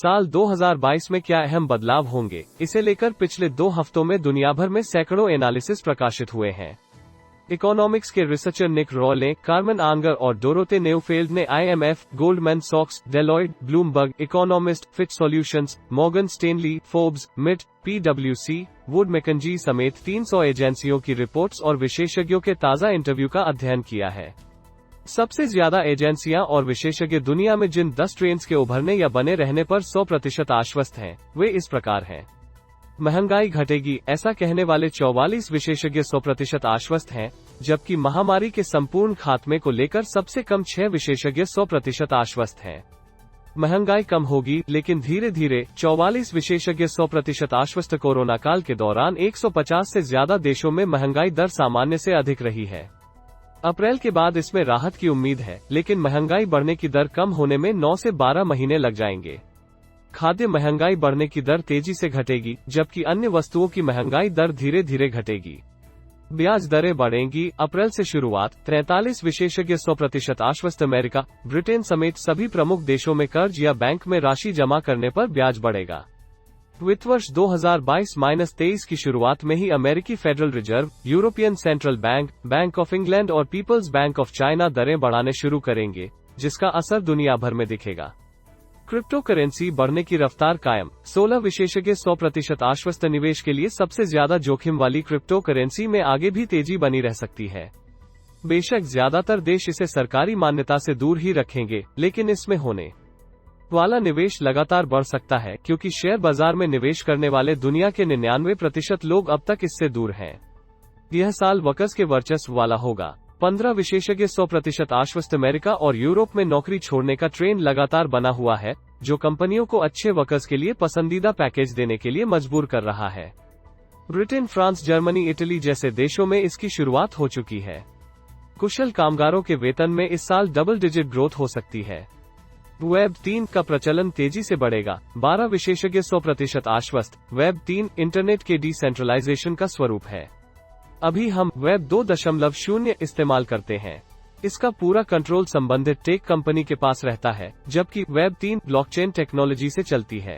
साल 2022 में क्या अहम बदलाव होंगे, इसे लेकर पिछले 2 हफ्तों में दुनिया भर में सैकड़ों एनालिसिस प्रकाशित हुए हैं। इकोनॉमिक्स के रिसर्चर निक रॉले, कार्मेन आंगर और डोरोथे नेउफेल्ड ने IMF, Goldman socks, Deloitte, Bloomberg, economist, Fitch solutions, Morgan Stanley, Forbes, मिट, PwC, वुड मैकेंजी समेत 300 एजेंसियों की रिपोर्ट्स और विशेषज्ञों के ताज़ा इंटरव्यू का अध्ययन किया है। सबसे ज्यादा एजेंसियां और विशेषज्ञ दुनिया में जिन 10 ट्रेंड्स के उभरने या बने रहने पर 100% आश्वस्त हैं, वे इस प्रकार हैं। महंगाई घटेगी, ऐसा कहने वाले 44 विशेषज्ञ 100% आश्वस्त हैं, जबकि महामारी के संपूर्ण खात्मे को लेकर सबसे कम 6 विशेषज्ञ 100% आश्वस्त हैं। महंगाई कम होगी, लेकिन धीरे धीरे, 44 विशेषज्ञ 100% आश्वस्त। कोरोना काल के दौरान 150 से ज्यादा देशों में महंगाई दर सामान्य से अधिक रही है। अप्रैल के बाद इसमें राहत की उम्मीद है, लेकिन महंगाई बढ़ने की दर कम होने में 9 से 12 महीने लग जाएंगे। खाद्य महंगाई बढ़ने की दर तेजी से घटेगी, जबकि अन्य वस्तुओं की महंगाई दर धीरे धीरे घटेगी। ब्याज दरें बढ़ेंगी, अप्रैल से शुरुआत। 43 विशेषज्ञ 100% आश्वस्त। अमेरिका, ब्रिटेन समेत सभी प्रमुख देशों में कर्ज या बैंक में राशि जमा करने पर ब्याज बढ़ेगा। वित्त वर्ष 2022-23 की शुरुआत में ही अमेरिकी federal reserve, European central bank, bank of England और पीपल्स बैंक ऑफ चाइना दरें बढ़ाने शुरू करेंगे, जिसका असर दुनिया भर में दिखेगा। क्रिप्टो करेंसी बढ़ने की रफ्तार कायम। 16 विशेषज्ञ 100% आश्वस्त। निवेश के लिए सबसे ज्यादा जोखिम वाली क्रिप्टो करेंसी में आगे भी तेजी बनी रह सकती है। बेशक ज्यादातर देश इसे सरकारी मान्यता से दूर ही रखेंगे, लेकिन इसमें होने वाला निवेश लगातार बढ़ सकता है, क्योंकि शेयर बाजार में निवेश करने वाले दुनिया के 99% लोग अब तक इससे दूर हैं। यह साल वर्कर्स के वर्चस्व वाला होगा। 15 विशेषज्ञ 100% आश्वस्त। अमेरिका और यूरोप में नौकरी छोड़ने का ट्रेंड लगातार बना हुआ है, जो कंपनियों को अच्छे वर्कर्स के लिए पसंदीदा पैकेज देने के लिए मजबूर कर रहा है। ब्रिटेन, फ्रांस, जर्मनी, इटली जैसे देशों में इसकी शुरुआत हो चुकी है। कुशल कामगारों के वेतन में इस साल डबल डिजिट ग्रोथ हो सकती है। वेब 3 का प्रचलन तेजी से बढ़ेगा। 12 विशेषज्ञ 100% आश्वस्त। वेब 3 इंटरनेट के डिसेंट्रलाइजेशन का स्वरूप है। अभी हम वेब 2.0 इस्तेमाल करते हैं। इसका पूरा कंट्रोल संबंधित टेक कंपनी के पास रहता है, जबकि वेब 3 ब्लॉकचेन टेक्नोलॉजी से चलती है।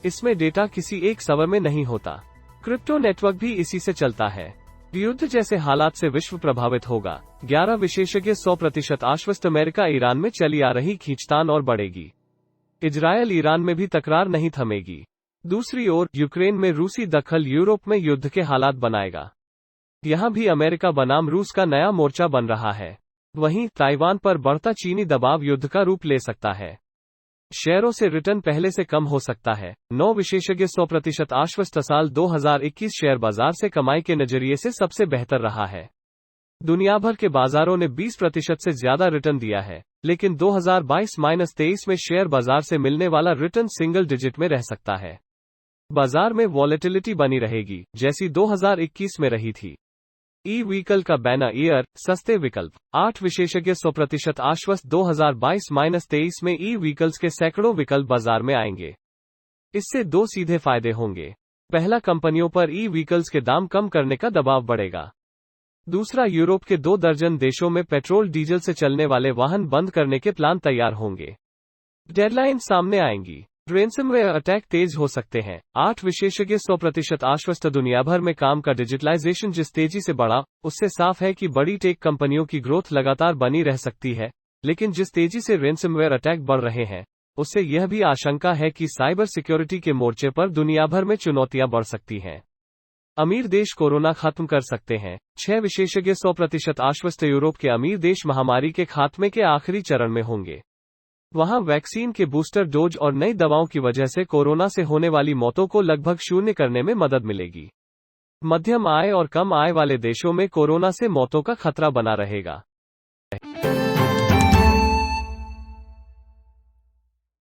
इसमें डेटा किसी एक सर्वर में नहीं होता। क्रिप्टो नेटवर्क भी इसी से चलता है। युद्ध जैसे हालात से विश्व प्रभावित होगा। 11 विशेषज्ञ 100% आश्वस्त। अमेरिका, ईरान में चली आ रही खींचतान और बढ़ेगी। इजरायल, ईरान में भी तकरार नहीं थमेगी। दूसरी ओर, यूक्रेन में रूसी दखल यूरोप में युद्ध के हालात बनाएगा। यहां भी अमेरिका बनाम रूस का नया मोर्चा बन रहा है। वहीं ताइवान पर बढ़ता चीनी दबाव युद्ध का रूप ले सकता है। शेयरों से रिटर्न पहले से कम हो सकता है। 9 विशेषज्ञ 100% आश्वस्त। साल 2021 शेयर बाजार से कमाई के नजरिए से सबसे बेहतर रहा है। दुनिया भर के बाजारों ने 20% से ज्यादा रिटर्न दिया है, लेकिन 2022-23 में शेयर बाजार से मिलने वाला रिटर्न सिंगल डिजिट में रह सकता है। बाजार में वॉलेटिलिटी बनी रहेगी, जैसी 2021 में रही थी। ई व्हीकल का बैनर ईयर, सस्ते विकल्प। 8 विशेषज्ञ 100% आश्वस्त। 2022-23 में ई व्हीकल्स के सैकड़ों विकल्प बाजार में आएंगे। इससे 2 सीधे फायदे होंगे। पहला, कंपनियों पर ई व्हीकल्स के दाम कम करने का दबाव बढ़ेगा। दूसरा, यूरोप के 2 दर्जन देशों में पेट्रोल डीजल से चलने वाले वाहन बंद करने के प्लान तैयार होंगे। डेडलाइन सामने आएंगी। रेंसमवेयर अटैक तेज हो सकते हैं। 8 विशेषज्ञ 100% आश्वस्त। दुनिया भर में काम का डिजिटलाइजेशन जिस तेजी से बढ़ा, उससे साफ है कि बड़ी टेक कंपनियों की ग्रोथ लगातार बनी रह सकती है, लेकिन जिस तेजी से रेंसमवेयर अटैक बढ़ रहे हैं, उससे यह भी आशंका है कि साइबर सिक्योरिटी के मोर्चे पर दुनिया भर में चुनौतियां बढ़ सकती हैं। अमीर देश कोरोना खत्म कर सकते हैं। 6 विशेषज्ञ 100% आश्वस्त। यूरोप के अमीर देश महामारी के खात्मे के आखिरी चरण में होंगे। वहां वैक्सीन के बूस्टर डोज और नई दवाओं की वजह से कोरोना से होने वाली मौतों को लगभग शून्य करने में मदद मिलेगी। मध्यम आय और कम आय वाले देशों में कोरोना से मौतों का खतरा बना रहेगा।